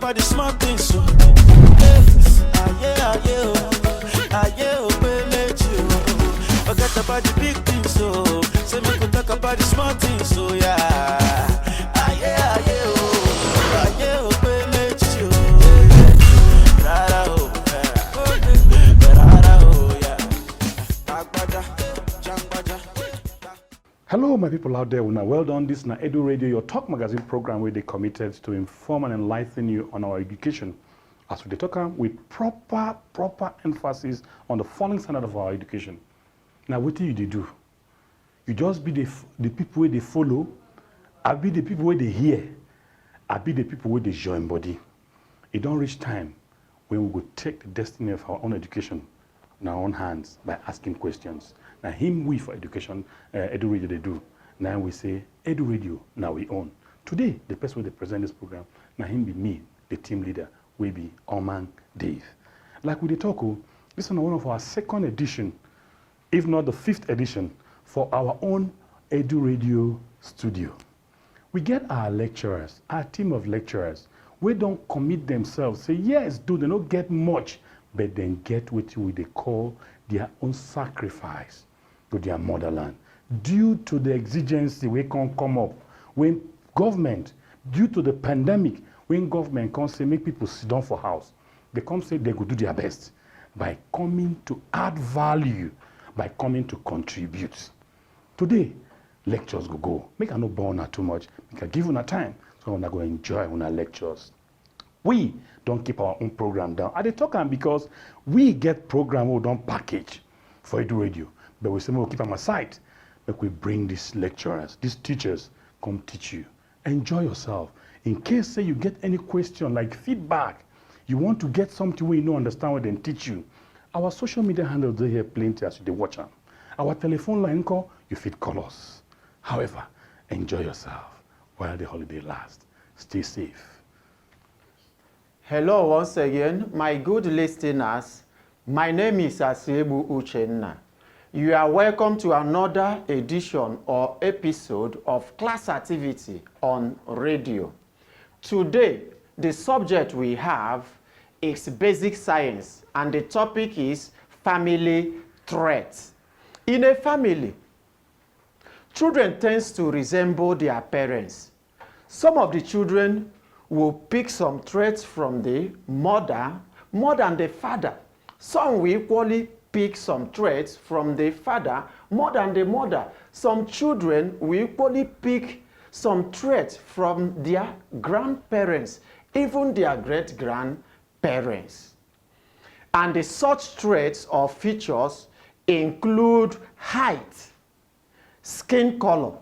about the smart things, so. Forget about the big things, so. Say we could talk about the smart things, so yeah. Hello, my people out there. Well done. This is Edu Radio, your talk magazine program where they committed to inform and enlighten you on our education. As we talk with proper emphasis on the falling standard of our education. Now, what do you do? You just be the people where they follow, I be the people where they hear, I be the people where they join body. It don't reach time when we will take the destiny of our own education in our own hands by asking questions. Now, we for education, Edu Radio they do. Now we say, Edu Radio, now we own. Today, the person who present this program, now him be me, the team leader, will be Oman Dave. Like we talk, this is one of our second edition, if not the 5th edition, for our own Edu Radio studio. We get our lecturers, our team of lecturers, we don't commit themselves, say, yes, do they not get much, but then get what they call their own sacrifice to their motherland. Due to the exigency we can come up, when government, due to the pandemic, when government can say make people sit down for house, they come say they could do their best by coming to add value, by coming to contribute. Today, lectures go. Make I no burn too much, make I give una time, so una go enjoy una lectures. We don't keep our own program down. I dey talk am because we get program we don't package for Edu Radio. But we say we'll keep them aside. But we bring these lecturers, these teachers, come teach you. Enjoy yourself. In case say you get any question like feedback, you want to get something where you don't understand what they teach you. Our social media handles they here plenty as you watch them. Our telephone line call, you fit call us. However, enjoy yourself while the holiday lasts. Stay safe. Hello once again, my good listeners. My name is Asiebu Uchenna. You are welcome to another edition or episode of Class Activity on Radio. Today, the subject we have is basic science, and the topic is family threats. In a family, children tend to resemble their parents. Some of the children will pick some traits from the mother more than the father. Some will equally pick some traits from the father more than the mother. Some children will equally pick some traits from their grandparents, even their great-grandparents. And the such traits or features include height, skin color,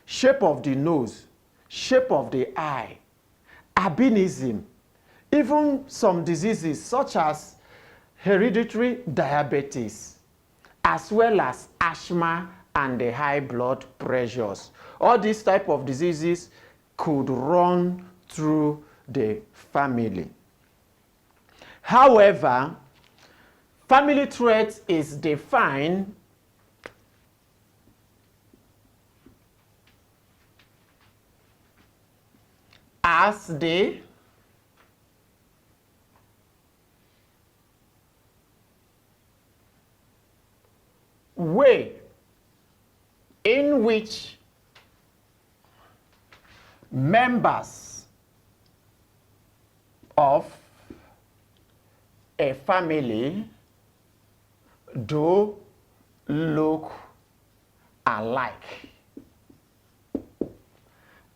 shape of the nose, shape of the eye, albinism, even some diseases such as hereditary diabetes, as well as asthma and the high blood pressures. All these type of diseases could run through the family. However, family trait is defined as the way in which members of a family do look alike.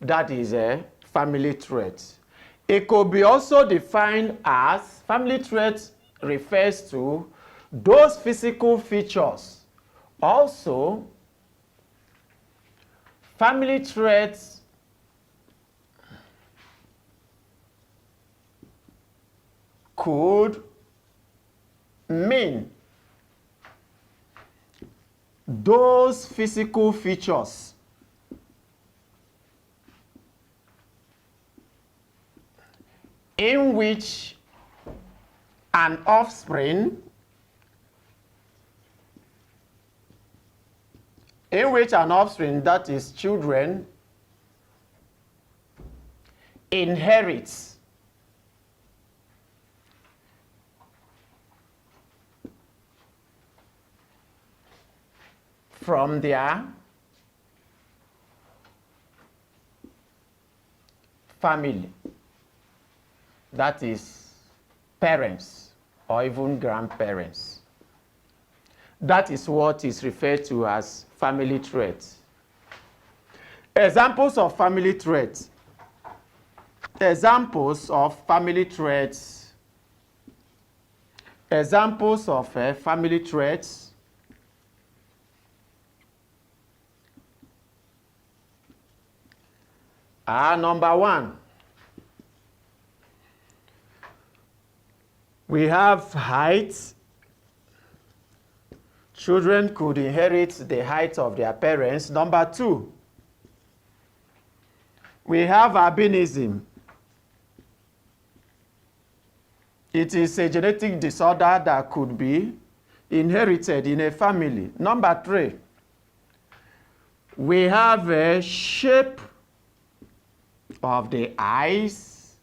That is a family trait. It could be also defined as family trait refers to those physical features. Also, family traits could mean those physical features in which an offspring that is children inherits from their family, that is parents or even grandparents. That is what is referred to as family traits. Examples of family traits. Examples of family traits. Examples of family traits. Number one, we have height. Children could inherit the height of their parents. Number two, we have albinism. It is a genetic disorder that could be inherited in a family. Number three, we have a shape of the eyes,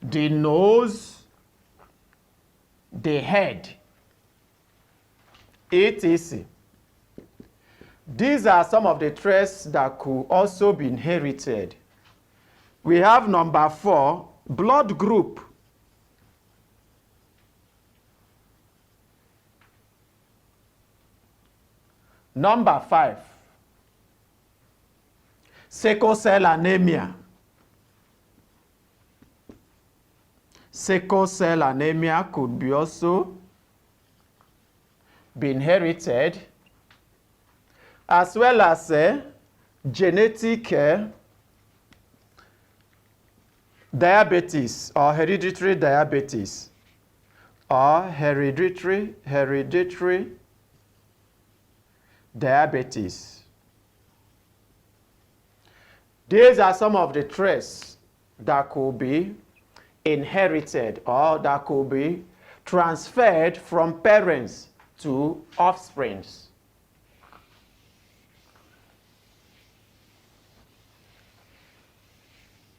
the nose, the head, etc. These are some of the traits that could also be inherited. We have number four, blood group. Number five, sickle cell anemia. Sickle cell anemia could be also be inherited, as well as genetic diabetes or hereditary diabetes or hereditary diabetes. These are some of the traits that could be inherited or that could be transferred from parents to offspring.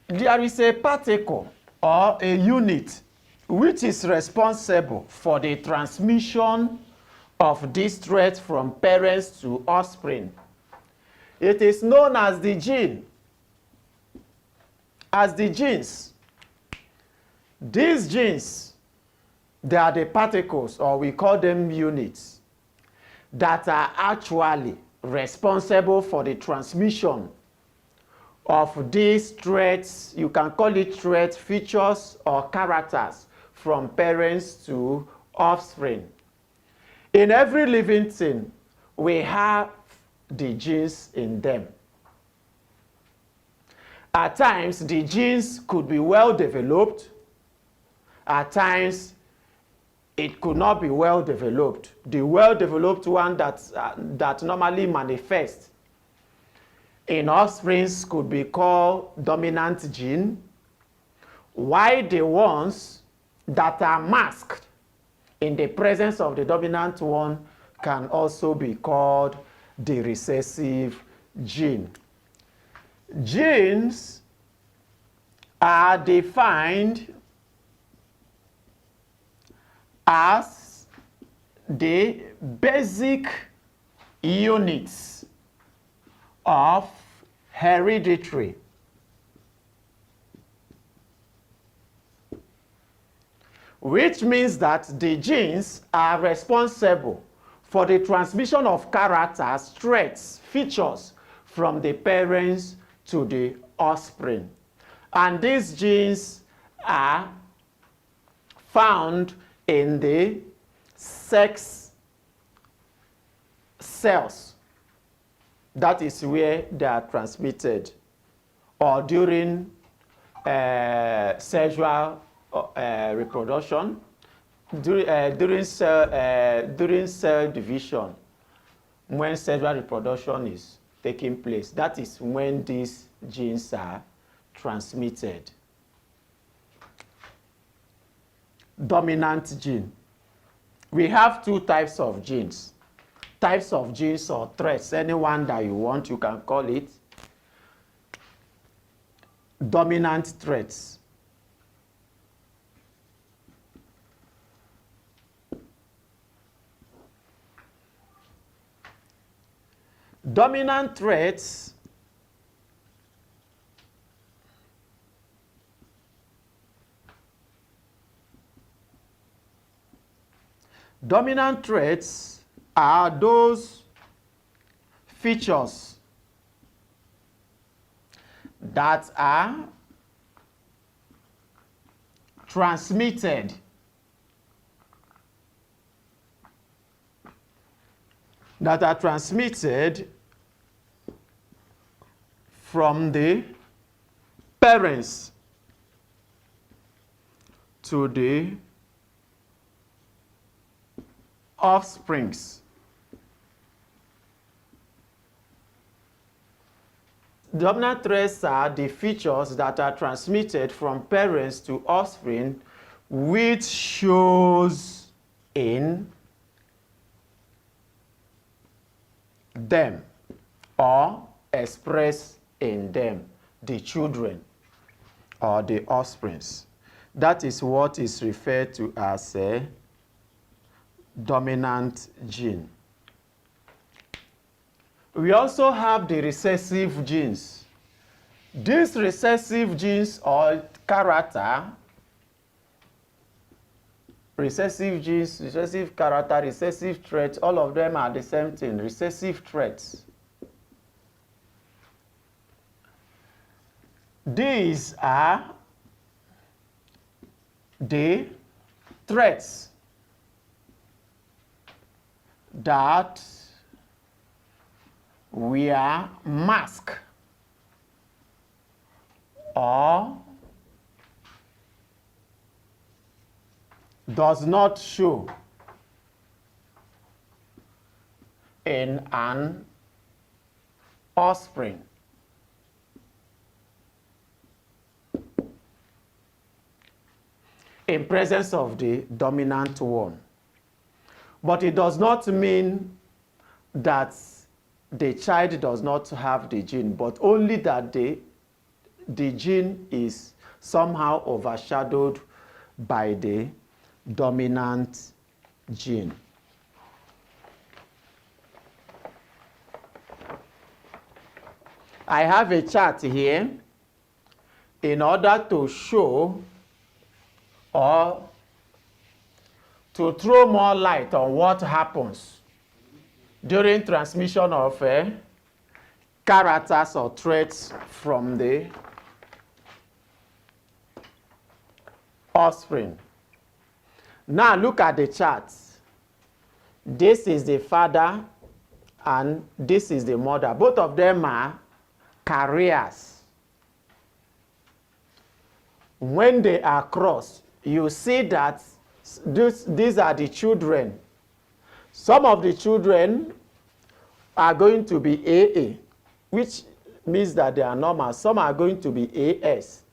There is a particle or a unit which is responsible for the transmission of these traits from parents to offspring. It is known as the gene. As the genes. These genes, they are the particles, or we call them units, that are actually responsible for the transmission of these traits. You can call it traits, features, or characters from parents to offspring. In every living thing, we have the genes in them. At times, the genes could be well developed. At times, it could not be well developed. The well developed one that normally manifests in offsprings could be called dominant gene, while the ones that are masked in the presence of the dominant one can also be called the recessive gene. Genes are defined as the basic units of hereditary. Which means that the genes are responsible for the transmission of characters, traits, features from the parents to the offspring. And these genes are found in the sex cells. That is where they are transmitted, or during sexual reproduction, during cell division, when sexual reproduction is taking place. That is when these genes are transmitted. Dominant gene. We have two types of genes. Types of genes or traits, any one that you want, you can call it. Dominant traits. Dominant traits are those features that are transmitted from the parents to the offsprings. Dominant traits are the features that are transmitted from parents to offspring, which shows in them or express in them, the children or the offsprings. That is what is referred to as a dominant gene. We also have the recessive genes. These recessive genes or character, recessive genes, recessive character, recessive traits, all of them are the same thing, recessive traits. These are the traits that we are masked or does not show in an offspring. In presence of the dominant one. But it does not mean that the child does not have the gene, but only that the gene is somehow overshadowed by the dominant gene. I have a chart here in order to show or to throw more light on what happens during transmission of characters or traits from the offspring. Now look at the chart. This is the father and this is the mother. Both of them are carriers. When they are crossed, you see that these are the children. Some of the children are going to be AA, which means that they are normal. Some are going to be AS.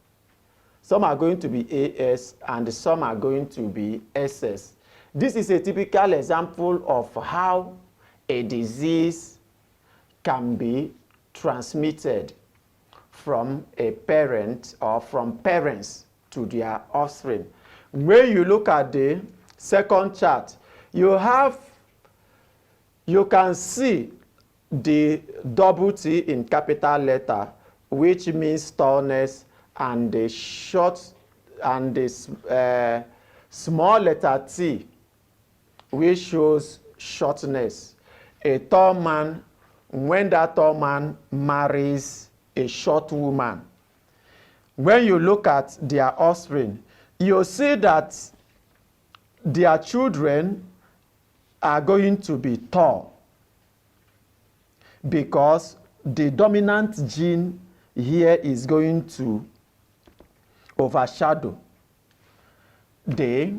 Some are going to be AS, and some are going to be SS. This is a typical example of how a disease can be transmitted from a parent or from parents to their offspring. When you look at the second chart, you can see the double T in capital letter, which means tallness, and the small letter T, which shows shortness. A tall man, when that tall man marries a short woman, when you look at their offspring, you see that their children are going to be tall because the dominant gene here is going to overshadow the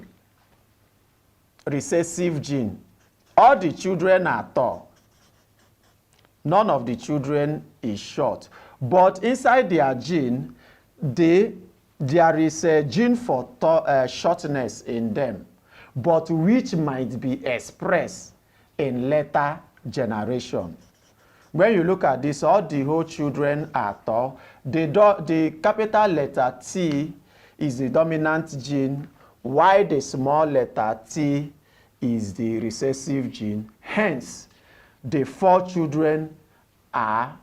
recessive gene. All the children are tall. None of the children is short. But inside their gene, there is a gene for shortness in them, but which might be expressed in later generation. When you look at this, all the whole children are tall. The capital letter T is the dominant gene, while the small letter T is the recessive gene. Hence, the 4 children are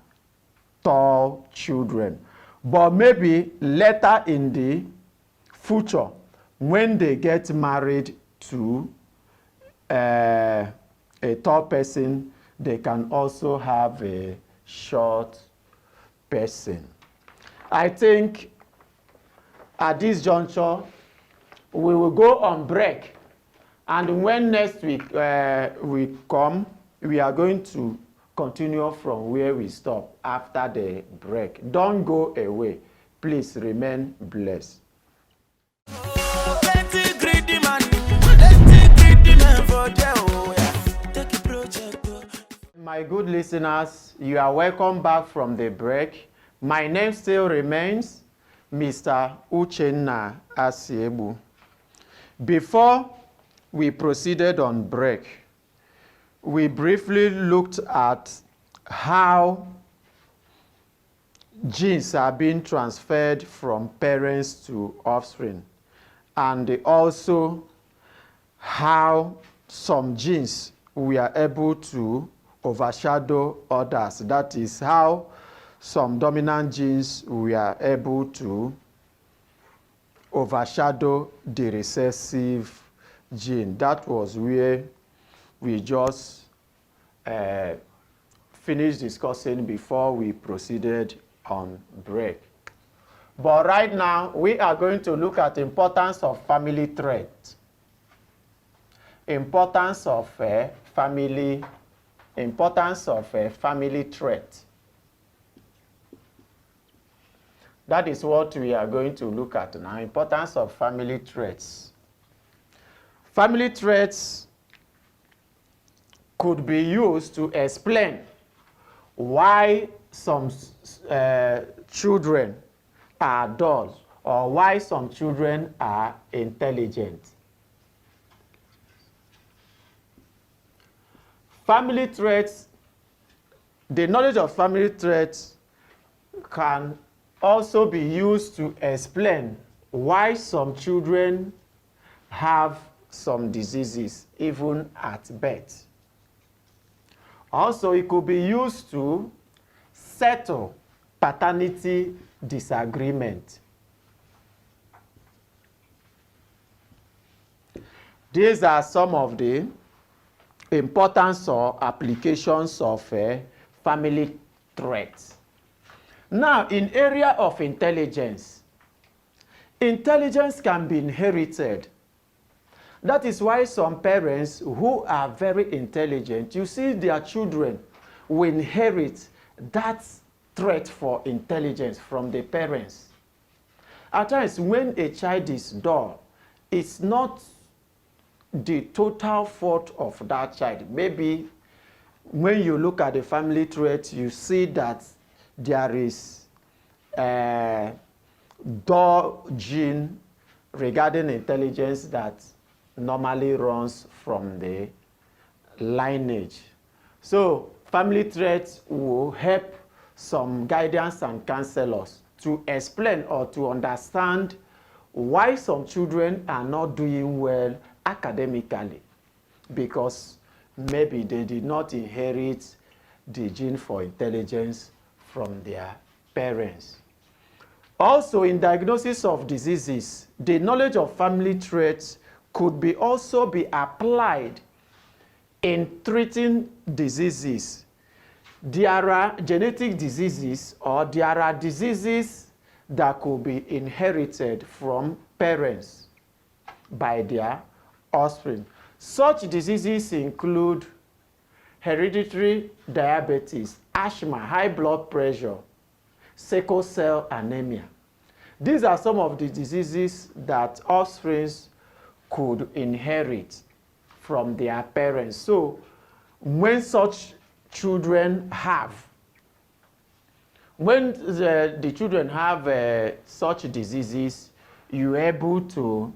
tall children. But maybe later in the future, when they get married to a tall person, they can also have a short person. I think at this juncture, we will go on break. And when next week we come, we are going to continue from where we stop after the break. Don't go away. Please remain blessed. Plenty greedy man, plenty greedy man for there, oh yeah. Take a project, oh. My good listeners, you are welcome back from the break. My name still remains Mr. Uchenna Asiebu. Before we proceeded on break, we briefly looked at how genes are being transferred from parents to offspring, and also how some genes we are able to overshadow others. That is how some dominant genes we are able to overshadow the recessive gene. That was where we just finished discussing before we proceeded on break. But right now, we are going to look at the importance of family trait. Importance of family trait. That is what we are going to look at now. Importance of family traits. Family traits could be used to explain why some children are dull or why some children are intelligent. Family traits, the knowledge of family traits can also be used to explain why some children have some diseases even at birth. Also, it could be used to settle paternity disagreement. These are some of the importance or applications of family traits. Now, in area of intelligence, intelligence can be inherited. That is why some parents who are very intelligent, you see their children will inherit that trait for intelligence from the parents. At times, when a child is dull, it's not the total fault of that child. Maybe when you look at the family trait, you see that there is a dull gene regarding intelligence that normally runs from the lineage. So family traits will help some guidance and counselors to explain or to understand why some children are not doing well academically, because maybe they did not inherit the gene for intelligence from their parents. Also, in diagnosis of diseases, the knowledge of family traits could be also be applied in treating diseases. There are genetic diseases or there are diseases that could be inherited from parents by their offspring. Such diseases include hereditary diabetes, asthma, high blood pressure, sickle cell anemia. These are some of the diseases that offspring could inherit from their parents. So when such children have, when the children have such diseases, you're able to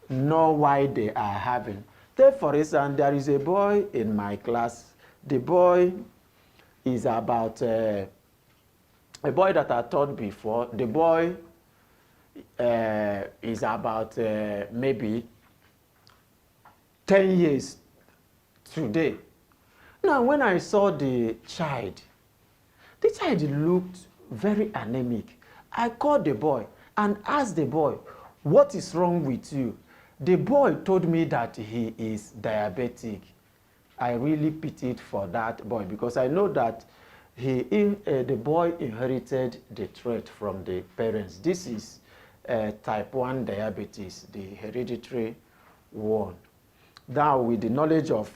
know why they are having. Take for instance, there is a boy in my class. The boy is about, a boy that I taught before, the boy is about maybe 10 years today. Now, when I saw the child, The child looked very anemic. I called the boy and asked the boy, what is wrong with you? The boy told me that he is diabetic. I really pitied for that boy because I know that the boy inherited the trait from the parents. This is type 1 diabetes, the hereditary one. Now, with the knowledge of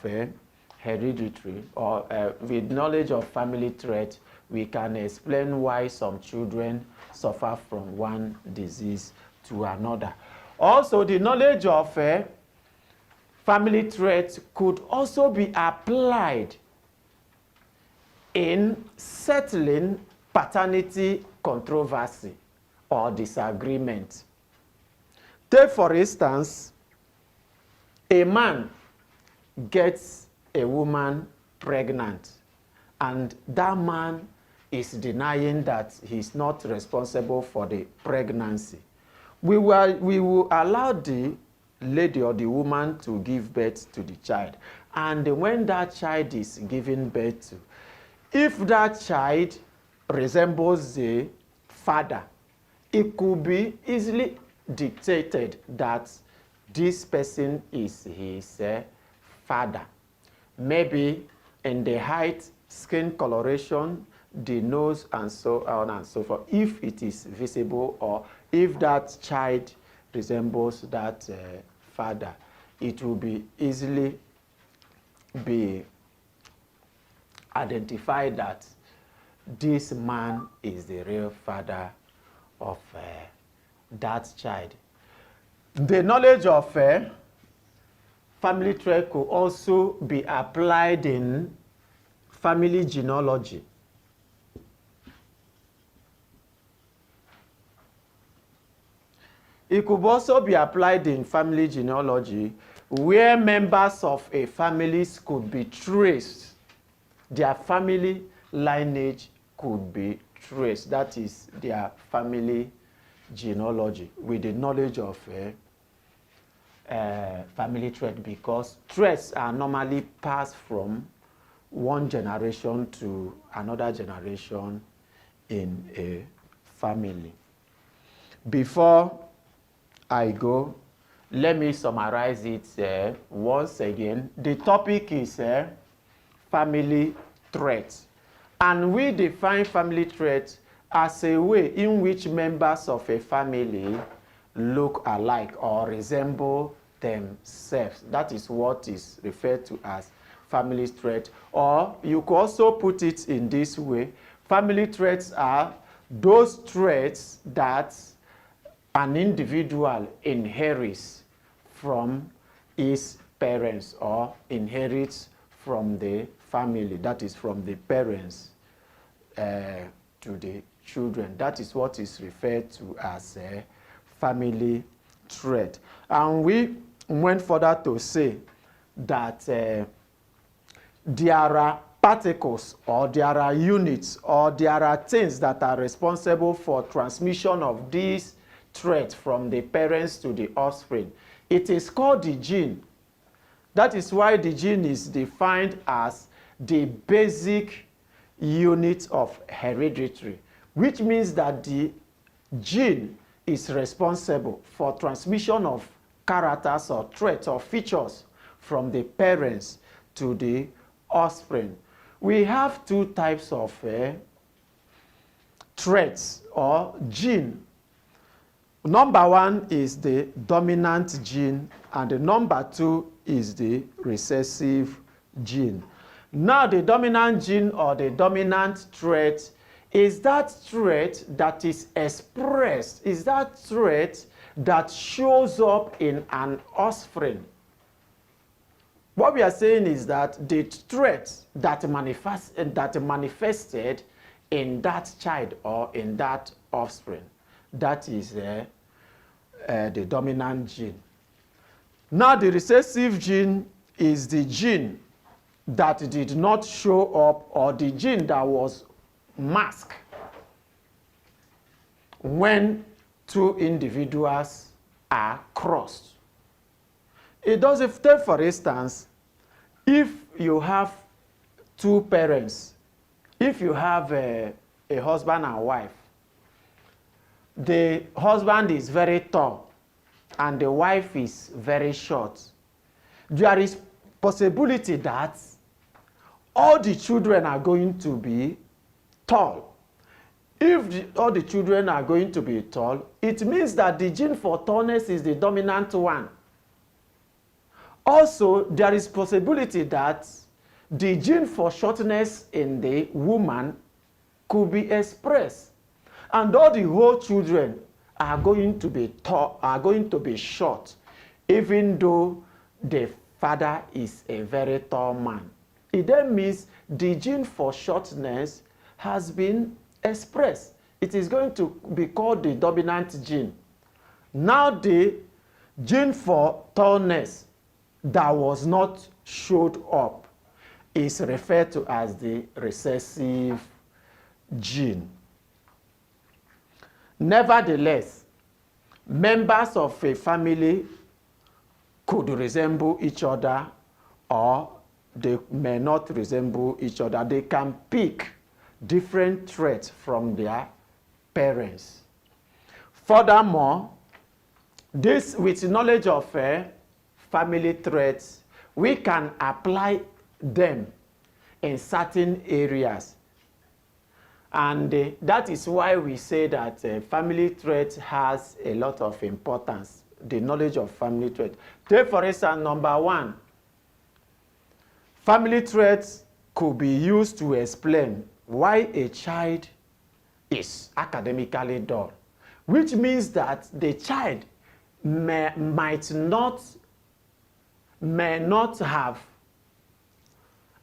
hereditary or with knowledge of family trait, we can explain why some children suffer from one disease to another. Also, the knowledge of family traits could also be applied in settling paternity controversy or disagreement. Take, for instance, a man gets a woman pregnant, and that man is denying that he's not responsible for the pregnancy. We will allow the lady or the woman to give birth to the child. And when that child is given birth to, if that child resembles the father, it could be easily dictated that this person is his father. Maybe in the height, skin coloration, the nose, and so on and so forth, if it is visible, or if that child resembles that father, it will be easily be identified that this man is the real father of that child. The knowledge of family trait could also be applied in family genealogy. It could also be applied in family genealogy where members of a family could be traced. Their family lineage could be traced. That is their family genealogy with the knowledge of family trait, because traits are normally passed from one generation to another generation in a family. Before I go, let me summarize it once again. The topic is family traits. And we define family traits as a way in which members of a family look alike or resemble themselves. That is what is referred to as family trait. Or you could also put it in this way. Family traits are those traits that an individual inherits from his parents or inherits from the family, that is from the parents to the children. That is what is referred to as a family trait. And we went further to say that there are particles, or there are units, or there are things that are responsible for transmission of these traits from the parents to the offspring. It is called the gene. That is why the gene is defined as the basic unit of hereditary, which means that the gene is responsible for transmission of characters or traits or features from the parents to the offspring. We have two types of traits or gene. Number one is the dominant gene, and the number two is the recessive gene. Now, the dominant gene or the dominant trait is that trait that is expressed, is that trait that shows up in an offspring. What we are saying is that the trait that manifested in that child or in that offspring, that is the dominant gene. Now, the recessive gene is the gene that did not show up, or the gene that was masked when two individuals are crossed. It does, if for instance, if you have two parents if you have a husband and wife, the husband is very tall and the wife is very short, there is possibility that all the children are going to be tall. If all the children are going to be tall, it means that the gene for tallness is the dominant one. Also, there is possibility that the gene for shortness in the woman could be expressed. And all the whole children are going to be tall, are going to be short, even though the father is a very tall man. It then means the gene for shortness has been expressed. It is going to be called the dominant gene. Now the gene for tallness that was not showed up is referred to as the recessive gene. Nevertheless, members of a family could resemble each other or they may not resemble each other. They can pick different traits from their parents. Furthermore, this with knowledge of family traits, we can apply them in certain areas. And that is why we say that family trait has a lot of importance, the knowledge of family trait. Take for instance, number one, family traits could be used to explain why a child is academically dull, which means that the child may not have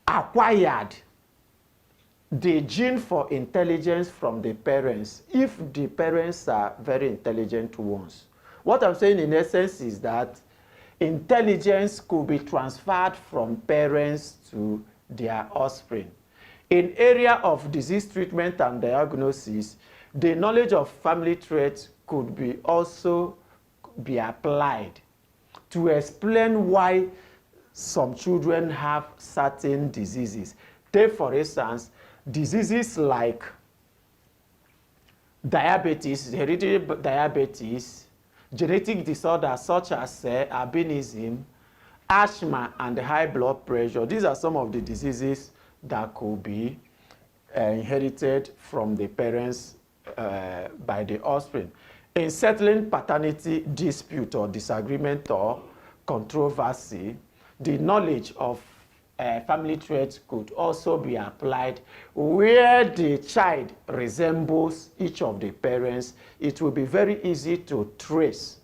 acquired the gene for intelligence from the parents if the parents are very intelligent ones. What I'm saying in essence is that intelligence could be transferred from parents to their offspring. In area of disease treatment and diagnosis, the knowledge of family traits could be also be applied to explain why some children have certain diseases. Take for instance, diseases like diabetes, hereditary diabetes, genetic disorders such as albinism, asthma, and high blood pressure. These are some of the diseases that could be inherited from the parents by the offspring. In settling paternity dispute or disagreement or controversy, the knowledge of family traits could also be applied where the child resembles each of the parents. It will be very easy to trace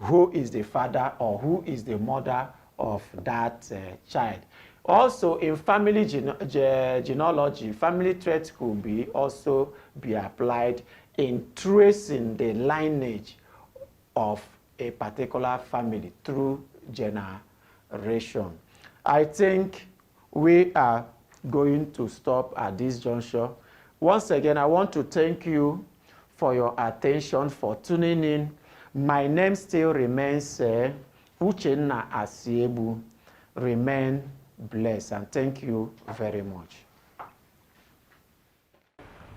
who is the father or who is the mother of that child. Also, in family genealogy, family traits could be also be applied in tracing the lineage of a particular family through generation. I think we are going to stop at this juncture. Once again, I want to thank you for your attention, for tuning in. My name still remains Uchenna Asiebu. Remain blessed, and thank you very much.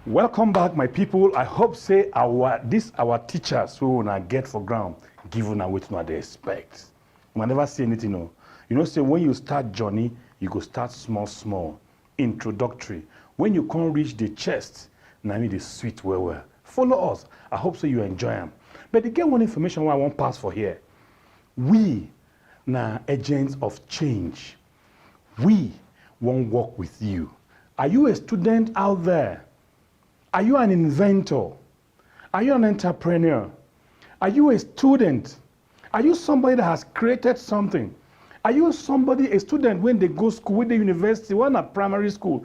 Welcome back, my people. I hope say our teachers who will not get for ground, give una what they expect. We never see anything. No. You know, say when you start journey, you go start small, introductory. When you can't reach the chest, now me the sweet well. Follow us. I hope so you enjoy them. But again, one information I won't pass for here. We now agents of change. We won't work with you. Are you a student out there? Are you an inventor? Are you an entrepreneur? Are you a student? Are you somebody that has created something? Are you somebody, a student when they go school, with the university, when at primary school,